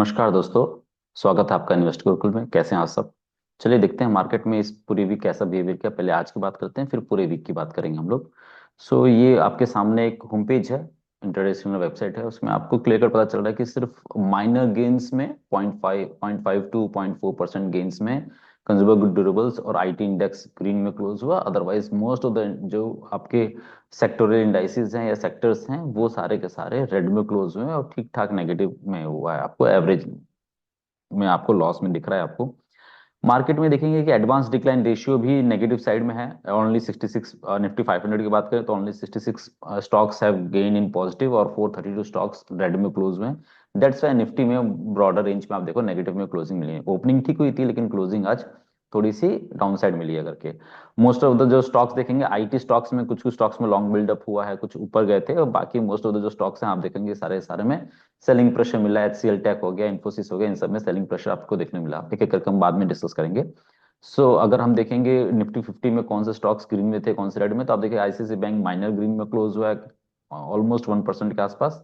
नमस्कार दोस्तों। स्वागत है आपका इन्वेस्ट गुरुकुल में। कैसे हैं आप सब? चलिए देखते हैं मार्केट में इस पूरी वीक कैसा बिहेवियर किया। पहले आज की बात करते हैं, फिर पूरे वीक की बात करेंगे हम लोग। ये आपके सामने एक होम पेज है, इंटरनेशनल वेबसाइट है। उसमें आपको क्लियर कट पता चल रहा है कि सिर्फ माइनर गेन्स में 0.5 टू 0.52% गेन्स में कंज्यूमर गुड ड्यूरेबल्स और आईटी इंडेक्स ग्रीन में क्लोज हुआ। अदरवाइज मोस्ट ऑफ द जो आपके सेक्टोरल इंडाइसेस हैं या सेक्टर्स हैं वो सारे के सारे रेड में क्लोज हुए हैं और ठीक ठाक नेगेटिव में हुआ है। आपको एवरेज में आपको लॉस में दिख रहा है। आपको मार्केट में देखेंगे कि एडवांस डिक्लाइन रेशियो भी नेगेटिव साइड में है। ओनली 66, निफ्टी 500 की बात करें तो only 66 stocks have gain in positive और 432 स्टॉक्स रेड में क्लोज हुए हैं। दैट्स वाई निफ्टी में ब्रॉडर रेंज में आप देखो नेगेटिव में क्लोजिंग मिली है। ओपनिंग ठीक हुई थी लेकिन क्लोजिंग आज थोड़ी सी डाउन साइड मिली है करके। मोस्ट ऑफ द जो स्टॉक्स देखेंगे आईटी स्टॉक्स में कुछ कुछ स्टॉक्स में लॉन्ग बिल्डअप हुआ है, कुछ ऊपर गए थे, और बाकी मोस्ट ऑफ द जो स्टॉक्स हैं आप देखेंगे सारे सारे में सेलिंग प्रेशर मिला है। एचसीएल टेक हो गया, इन्फोसिस हो गया, इन सब में सेलिंग प्रेशर आपको देखने मिला। एक एक करके हम बाद में डिस्कस करेंगे। अगर हम देखेंगे निफ्टी 50 में कौन से स्टॉक्स ग्रीन में थे कौन से रेड में, तो आप देखिए आईसीआईसी बैंक माइनर ग्रीन में क्लोज हुआ है, ऑलमोस्ट 1% के आसपास।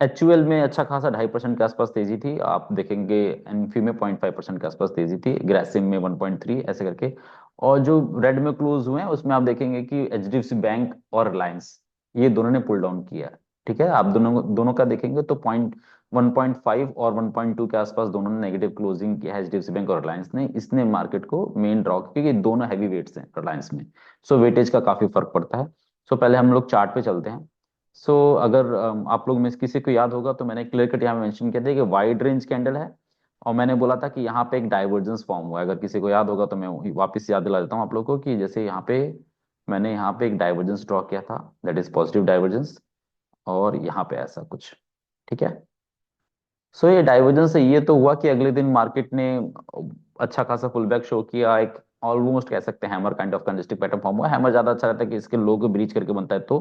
एचयूएल में अच्छा खासा 2.5% के आसपास तेजी थी। आप देखेंगे एनफी में 0.5% के आसपास तेजी थी, ग्रासिम में 1.3 ऐसे करके। और जो रेड में क्लोज हुए हैं उसमें आप देखेंगे कि एचडीएफसी बैंक और रिलायंस, ये दोनों ने पुल डाउन किया है। ठीक है, आप दोनों दोनों का देखेंगे तो 1.5 और 1.2 के आसपास दोनों ने नेगेटिव क्लोजिंग किया है, एचडीएफसी बैंक और रिलायंस ने। इसने मार्केट को मेन ड्रॉ किया क्योंकि दोनों हैवी वेट्स हैं रिलायंस में। वेटेज का काफी फर्क पड़ता है। पहले हम लोग चार्ट पे चलते हैं। अगर आप लोग में से किसी को याद होगा तो मैंने क्लियर कट यहाँ मेंशन किया था कि वाइड रेंज कैंडल है, और मैंने बोला था कि यहाँ पे एक डाइवर्जेंस फॉर्म हुआ है। अगर किसी को याद होगा तो मैं वापस याद दिला देता हूँ आप लोगों को कि जैसे यहाँ पे मैंने यहाँ पे एक डाइवर्जेंस ड्रॉ किया था, दैट इज पॉजिटिव डाइवर्जेंस, और यहाँ पे ऐसा कुछ। ठीक है, ये डाइवर्जेंस से ये तो हुआ कि अगले दिन मार्केट ने अच्छा खासा पुल बैक शो किया। एक ऑलमोस्ट कह सकते हैं hammer kind of candlestick pattern form हुआ। हैमर ज्यादा अच्छा रहता है कि इसके लो को ब्रीच करके बनता है।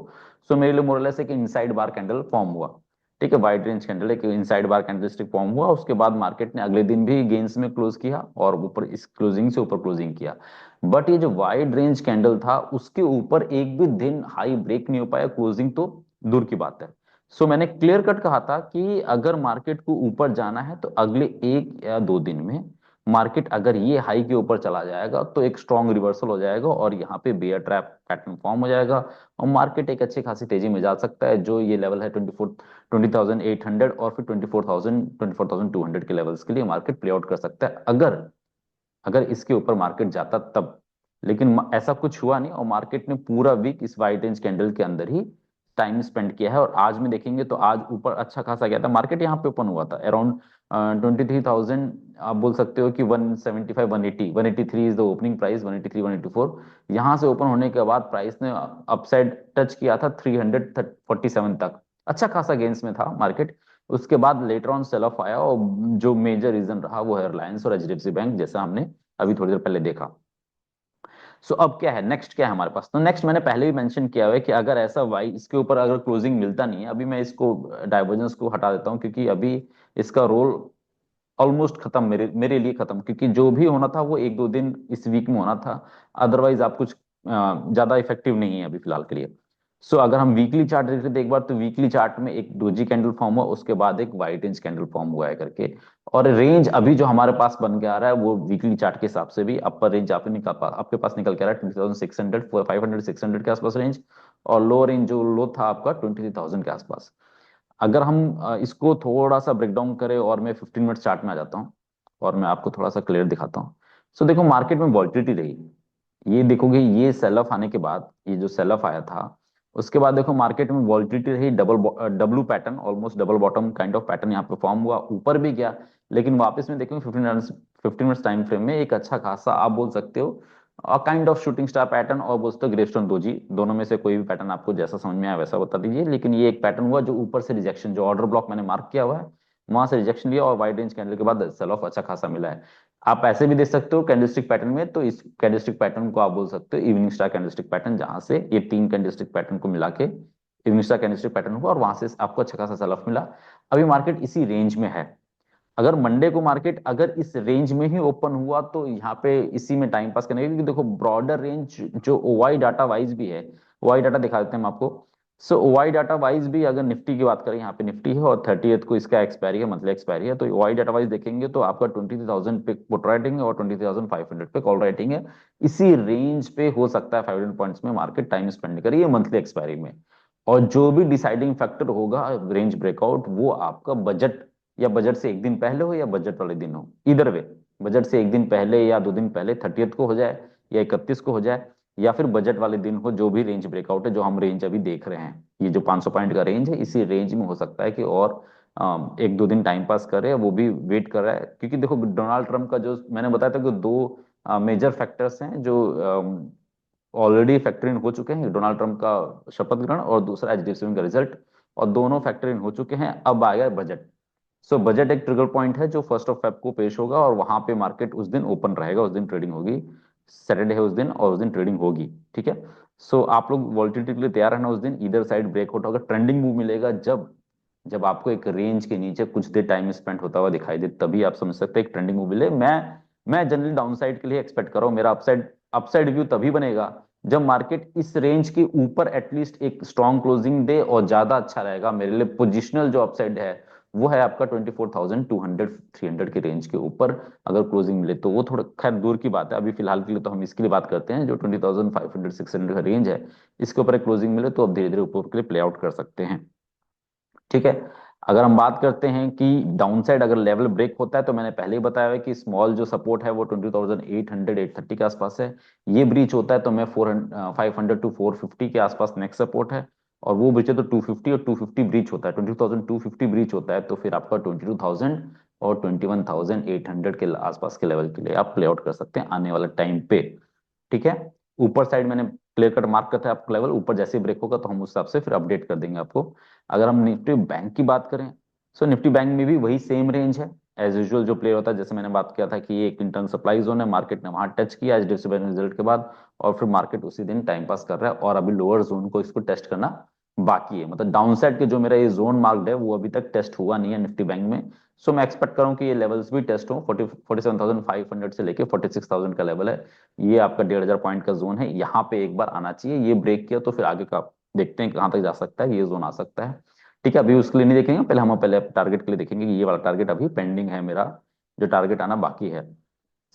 मेरे लिए मोरलेस है कि इनसाइड बार कैंडल फॉर्म हुआ। ठीक है, वाइड रेंज कैंडल है कि इनसाइड बार कैंडलस्टिक फॉर्म हुआ। उसके बाद मार्केट ने अगले दिन भी गेंस में क्लोज किया और ऊपर इस क्लोजिंग से ऊपर क्लोजिंग किया। बट ये जो वाइड रेंज कैंडल था उसके ऊपर एक भी दिन हाई ब्रेक नहीं हो पाया, क्लोजिंग तो दूर की बात है। मैंने क्लियर कट कहा था कि अगर मार्केट को ऊपर जाना है तो अगले 1 या 2 दिन में मार्केट अगर ये हाई के ऊपर चला जाएगा तो एक स्ट्रॉन्ग रिवर्सल हो जाएगा और यहाँ पे बेयर ट्रैप पैटर्न फॉर्म हो जाएगा और मार्केट एक अच्छी खासी तेजी में जा सकता है। जो ये लेवल है 20,800 और फिर 24,200 के लेवल्स के लिए मार्केट प्ले आउट कर सकता है, अगर अगर इसके ऊपर मार्केट जाता तब। लेकिन ऐसा कुछ हुआ नहीं और मार्केट ने पूरा वीक इस वाइट रेंज कैंडल के अंदर ही टाइम स्पेंड किया है। और आज में देखेंगे तो आज ऊपर अच्छा खासा गया था। मार्केट यहाँ पे ओपन हुआ था अराउंड 23,000, आप बोल सकते हो कि 175, 180, 183 इज द ओपनिंग प्राइस, 183, 184। यहाँ से ओपन होने के बाद प्राइस ने अपसाइड टच किया था 347 तक। अच्छा खासा गेंस में था मार्केट। उसके बाद लेटर ऑन सेल ऑफ आया और जो मेजर रीजन रहा वो है रिलायंस और एचडीएफसी बैंक, जैसा हमने अभी थोड़ी देर पहले देखा। अब क्या है, नेक्स्ट क्या है हमारे पास? तो नेक्स्ट मैंने पहले भी मेंशन किया हुआ है कि अगर ऐसा वाई इसके ऊपर अगर क्लोजिंग मिलता नहीं है, अभी मैं इसको डाइवर्जेंस को हटा देता हूँ क्योंकि अभी इसका रोल ऑलमोस्ट खत्म, मेरे मेरे लिए खत्म, क्योंकि जो भी होना था वो 1 2 दिन इस वीक में होना था। अदरवाइज आप कुछ ज्यादा इफेक्टिव नहीं है अभी फिलहाल के लिए। अगर हम वीकली चार्ट देखते थे एक बार, तो वीकली चार्ट में एक डोजी कैंडल फॉर्म हुआ, उसके बाद एक वाइट रेंज कैंडल फॉर्म हुआ है करके। और रेंज अभी जो हमारे पास बन के आ रहा है वो वीकली चार्ट के हिसाब से भी अपर रेंज आपके पास निकल के आ रहा है 20,600, 500, 600 के आसपास रेंज। और लो रेंज जो लो था आपका 23,000 के आसपास। अगर हम इसको थोड़ा सा ब्रेक डाउन करें और मैं 15 मिनट चार्ट में आ जाता हूँ और मैं आपको थोड़ा सा क्लियर दिखाता हूँ। देखो मार्केट में वॉलिटिलिटी रही। ये देखोगे ये सेल ऑफ आने के बाद, ये जो सेल ऑफ आया था उसके बाद देखो मार्केट में वॉलिटिलिटी रही। W pattern, almost double bottom kind of pattern यहाँ पे फॉर्म हुआ, ऊपर भी गया। लेकिन वापस में देखोगे 15 मिनट्स टाइम फ्रेम में एक अच्छा खासा आप बोल सकते हो kind of shooting star pattern और बोलते हो ग्रेवस्टोन दोजी, दोनों में से कोई भी पैटर्न आपको जैसा समझ में आया वैसा बता दीजिए। लेकिन ये एक पैटर्न हुआ जो ऊपर से रिजेक्शन, जो ऑर्डर ब्लॉक मैंने मार्क किया हुआ है वहां से रिजेक्शन लिया और वाइड रेंज कैंडल के बाद सेल ऑफ अच्छा खासा मिला है। आप ऐसे भी देख सकते हो कैंडलस्टिक पैटर्न में, तो इस कैंडलस्टिक पैटर्न को आप बोल सकते हो इवनिंग स्टार कैंडलस्टिक पैटर्न, जहां से ये 3 कैंडलस्टिक पैटर्न को मिला के इवनिंग स्टार कैंडलस्टिक पैटर्न हुआ और वहां से आपको अच्छा खासा सेल ऑफ मिला। अभी मार्केट इसी रेंज में है। अगर मंडे को मार्केट अगर इस रेंज में ही ओपन हुआ तो यहाँ पे इसी में टाइम पास करने क्योंकि देखो ब्रॉडर रेंज जो ओवाई डाटा वाइज भी है, ओवाई डाटा दिखा देते हैं हम आपको। सो ओआई डाटा वाइज भी अगर निफ्टी की बात करें, यहाँ पे निफ्टी है और 30th को इसका एक्सपायरी है, मंथली एक्सपायरी है, तो ओआई डाटा वाइज देखेंगे तो आपका 23,000 पे पुट राइटिंग है और 23,500 पे कॉल राइटिंग है। इसी रेंज पे हो सकता है 500 पॉइंट्स में मार्केट टाइम स्पेंड करे ये मंथली एक्सपायरी में। और जो भी डिसाइडिंग फैक्टर होगा रेंज ब्रेकआउट, वो आपका बजट, या बजट से एक दिन पहले हो या बजट वाले दिन हो, इधर वे, बजट से एक दिन पहले या 2 दिन पहले 30th को हो जाए या 31 को हो जाए, या फिर बजट वाले दिन हो, जो भी रेंज ब्रेकआउट है, जो हम रेंज अभी देख रहे हैं, ये जो 500 पॉइंट का रेंज है, इसी रेंज में हो सकता है कि और 1-2 दिन टाइम पास करे, वो भी वेट कर रहा है। क्योंकि देखो डोनाल्ड ट्रंप का जो मैंने बताया था कि दो मेजर फैक्टर्स हैं जो ऑलरेडी फैक्टर इन हो चुके हैं, डोनाल्ड ट्रंप का शपथ ग्रहण और दूसरा एचडीएफसी बैंक का रिजल्ट, और दोनों फैक्टर इन हो चुके हैं, अब आएगा बजट। सो बजट एक ट्रिगर पॉइंट है जो 1 Feb को पेश होगा, और वहां पे मार्केट उस दिन ओपन रहेगा, उस दिन ट्रेडिंग होगी, सैटरडे है उस दिन, और उस दिन ट्रेडिंग होगी। ठीक है। सो आप लोग वॉलिटिलिटी के लिए तैयार रहना, उस दिन इधर साइड ब्रेकआउट होगा, ट्रेंडिंग मूव मिलेगा, जब जब आपको एक रेंज के नीचे कुछ देर टाइम स्पेंड होता हुआ दिखाई दे, तभी आप समझ सकते हैं एक ट्रेंडिंग मूव मिले। मैं जनरली डाउन साइड के लिए एक्सपेक्ट कर रहा हूँ, मेरा अपसाइड अपसाइड व्यू तभी बनेगा जब मार्केट इस रेंज के ऊपर एटलीस्ट एक स्ट्रॉन्ग क्लोजिंग दे, और ज्यादा अच्छा रहेगा मेरे लिए पोजिशनल जो अपसाइड है वो है आपका 24,200 300 के रेंज के ऊपर अगर क्लोजिंग मिले तो। वो थोड़ा खैर दूर की बात है, अभी फिलहाल के लिए तो हम इसके लिए बात करते हैं, जो 20,500 600 का रेंज है, इसके ऊपर एक क्लोजिंग मिले तो अब धीरे धीरे ऊपर के लिए प्ले आउट कर सकते हैं। ठीक है। अगर हम बात करते हैं कि डाउन साइड अगर लेवल ब्रेक होता है, तो मैंने पहले ही बताया है कि स्मॉल जो सपोर्ट है वो 20,800 830 के आसपास है। ये ब्रीच होता है तो मैं 500 to 450 के आसपास नेक्स्ट सपोर्ट है, और वो ब्रीच है तो 250, और 250 ब्रीच होता है, 20,250 ब्रीच होता है तो फिर आपका 22,000 और 21,800 के आसपास के लेवल के लिए आप प्ले आउट कर सकते हैं आने वाला टाइम पे। ठीक है। ऊपर साइड मैंने क्लियर कट मार्क करता है आपका लेवल, ऊपर जैसे ब्रेक होगा तो हम उस हिसाब से फिर अपडेट कर देंगे आपको। अगर हम निफ्टी बैंक की बात करें, सो निफ्टी बैंक में भी वही सेम रेंज है एज यूजुअल जो प्ले होता है, जैसे मैंने बात किया था कि ये एक इंटरनल सप्लाई जोन है, मार्केट ने वहां टच किया एचडीएफसी बैंक रिजल्ट के बाद, और फिर मार्केट उसी दिन टाइम पास कर रहा है, और अभी लोअर जोन को इसको टेस्ट करना बाकी है। मतलब डाउन साइड के जो मेरा ये जोन मार्क्ड है वो अभी तक टेस्ट हुआ नहीं है निफ्टी बैंक में। सो मैं एक्सपेक्ट करूं कि ये लेवल्स भी टेस्ट हो, 47,500 से लेके 46,000 का लेवल है, ये आपका 1,500 पॉइंट का जोन है, यहाँ पे एक बार आना चाहिए। ये ब्रेक किया तो फिर आगे का देखते हैं कहाँ तक जा सकता है, ये जोन आ सकता है। ठीक है, अभी उसके लिए नहीं देखेंगे, पहले हम पहले टारगेट के लिए देखेंगे कि ये वाला टारगेट अभी पेंडिंग है मेरा, जो टारगेट आना बाकी है।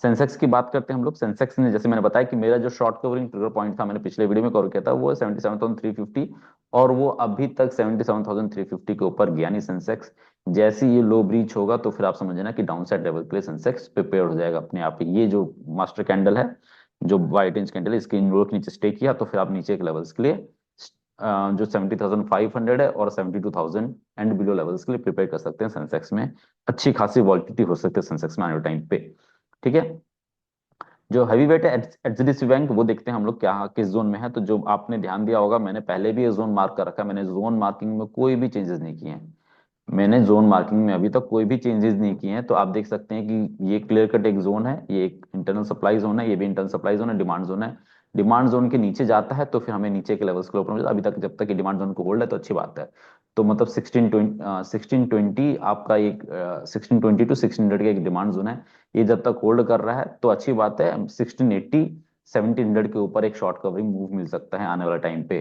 सेंसेक्स की बात करते हैं हम लोग। सेंसेक्स ने, जैसे मैंने बताया कि मेरा जो शॉर्ट कवरिंग ट्रिगर पॉइंट था, मैंने पिछले वीडियो में कवर किया था, वो 77,350, और वो अभी तक 77,350 के ऊपर गया नहीं सेंसेक्स। जैसे ही ये लो ब्रीच होगा तो फिर आप समझना कि डाउन साइड लेवल के लिए सेंसेक्स प्रिपेयर हो जाएगा अपने आप ही। ये जो मास्टर कैंडल है, जो व्हाइट इंच कैंडल है, इसके इन लोगों के नीचे स्टे किया तो फिर आप नीचे के लेवल्स के लिए जो 70,500 है और 72,000 एंड बिलो लेवल्स के लिए प्रिपेयर कर सकते हैं सेंसेक्स में। अच्छी खासी वॉलिटिलिटी हो सकती है सेंसेक्स में आने टाइम पे। ठीक है। जो हैवी वेट है एचडीएफसी बैंक, वो देखते हैं हम लोग क्या किस जोन में है। तो जो आपने ध्यान दिया होगा, मैंने पहले भी ये जोन मार्क कर रखा है, मैंने जोन मार्किंग में कोई भी चेंजेस नहीं किए हैं। मैंने जोन मार्किंग में अभी तक कोई भी चेंजेस नहीं किए हैं, तो आप देख सकते हैं कि ये क्लियर कट एक जोन है, ये एक इंटरनल सप्लाई जोन है, ये भी इंटरनल सप्लाई जोन है, डिमांड जोन है। डिमांड जोन के नीचे जाता है तो फिर हमें नीचे के लेवल्स के ऊपर मिलता है। अभी तक जब तक ये डिमांड जोन को होल्ड है तो अच्छी बात है। तो मतलब 1620 आपका एक 1620 to 1600 का एक डिमांड जोन है, ये जब तक होल्ड कर रहा है तो अच्छी बात है। 1680 1700 के ऊपर एक शॉर्ट कवरिंग मूव मिल सकता है आने वाला टाइम पे।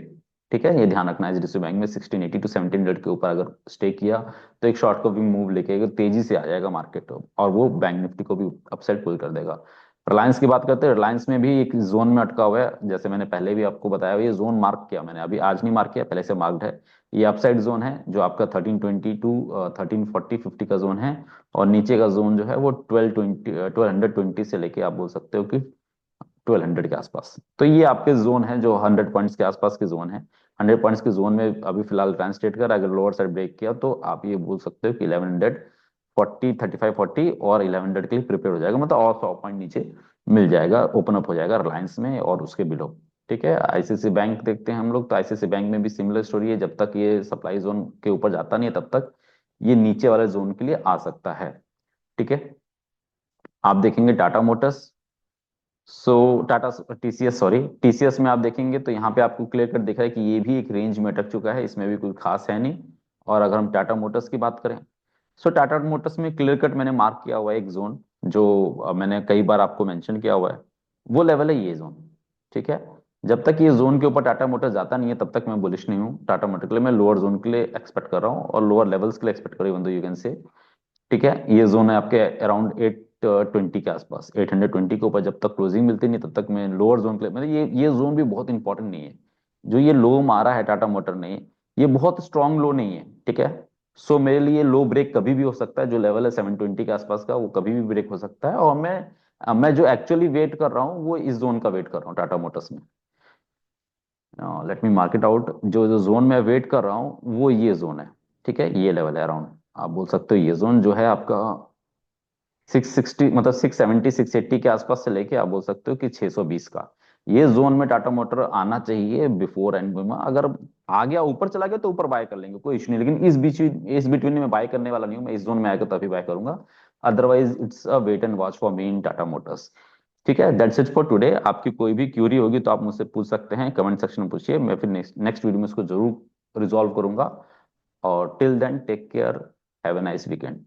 ठीक है, ये ध्यान रखना है, एचडीएफसी बैंक में 1680 to 1700 के ऊपर अगर स्टे किया तो एक शॉर्ट कवरिंग मूव लेके तेजी से आ जाएगा मार्केट, और वो बैंक निफ्टी को भी अपसाइड पुल कर देगा। रिलायंस की बात करते हैं, रिलायंस में भी एक जोन में अटका हुआ है, जैसे मैंने पहले भी आपको बताया, ये जोन मार्क किया मैंने, अभी आज नहीं मार्क किया, पहले से मार्क्ड है। ये अपसाइड जोन है जो आपका 1320 टू 1340-50 का जोन है, और नीचे का जोन जो है वो 1220 से लेके आप बोल सकते हो कि 1200 के आसपास। तो ये आपके जोन है जो 100 पॉइंट्स के आसपास के जोन है। 100 पॉइंट्स के जोन में अभी फिलहाल ट्रांसलेट कर, अगर लोअर साइड ब्रेक किया तो आप ये बोल सकते हो कि 1140 3540 और 1100 के लिए प्रिपेयर हो जाएगा, मतलब और 100 पॉइंट नीचे मिल जाएगा, ओपन अप हो जाएगा रिलायंस में और उसके बिलो। ठीक है। आईसीआईसी बैंक देखते हैं हम लोग, तो आईसीआईसी बैंक में भी सिमिलर स्टोरी है, जब तक ये सप्लाई जोन के ऊपर जाता नहीं है तब तक ये नीचे वाले जोन के लिए आ सकता है। ठीक है। आप देखेंगे टाटा मोटर्स, सो टाटा टीसीएस, सॉरी टीसीएस में आप देखेंगे तो यहाँ पे आपको क्लियर कट दिख रहा है कि ये भी एक रेंज में अटक चुका है, इसमें भी कोई खास है नहीं। और अगर हम टाटा मोटर्स की बात करें, सो टाटा मोटर्स में क्लियर कट मैंने मार्क किया हुआ है एक जोन, जो मैंने कई बार आपको मेंशन किया हुआ है, वो लेवल है ये जोन। ठीक है। जब तक ये जोन के ऊपर टाटा मोटर जाता नहीं है तब तक मैं बुलिश नहीं हूँ टाटा मोटर के लिए। मैं लोअर जोन के लिए एक्सपेक्ट कर रहा हूँ और लोअर लेवल्स के लिए एक्सपेक्ट कर रही हूँ, यू कैन से। ठीक है, ये जोन है आपके अराउंड 820 के आसपास, 820 के ऊपर जब तक क्लोजिंग मिलती नहीं तब तक मैं लोअर जोन के लिए, मतलब ये जोन भी बहुत इंपॉर्टेंट नहीं है। जो ये लो मारा है टाटा मोटर ने, ये बहुत स्ट्रांग लो नहीं है। ठीक है, सो मेरे लिए लो ब्रेक कभी भी हो सकता है। जो लेवल है 720 के आसपास का, वो कभी भी ब्रेक हो सकता है। और मैं जो एक्चुअली वेट कर रहा हूँ वो इस जोन का वेट कर रहा हूँ टाटा मोटर्स में। Let me mark it out. जो जो जोन में वेट कर रहा हूँ वो ये जोन है। ठीक है, ये लेवल है अराउंड, आप बोल सकते हो ये जोन जो है आपका 660, मतलब 670 680 के आसपास से लेके आप बोल सकते हो कि 620 का, ये जोन में टाटा मोटर आना चाहिए बिफोर एंड में। अगर आ गया, ऊपर चला गया तो ऊपर बाय कर लेंगे, कोई इशू नहीं। लेकिन इस बिटवीन में बाय करने वाला नहीं हूँ मैं। इस जोन में आएगा तभी बाय करूंगा, otherwise it's a wait and watch for me in Tata motors. ठीक है, दैट्स इट फॉर टुडे। आपकी कोई भी क्यूरी होगी तो आप मुझसे पूछ सकते हैं, कमेंट सेक्शन में पूछिए, मैं फिर नेक्स्ट नेक्स्ट वीडियो में इसको जरूर रिजॉल्व करूंगा। और till then take care, have a nice weekend.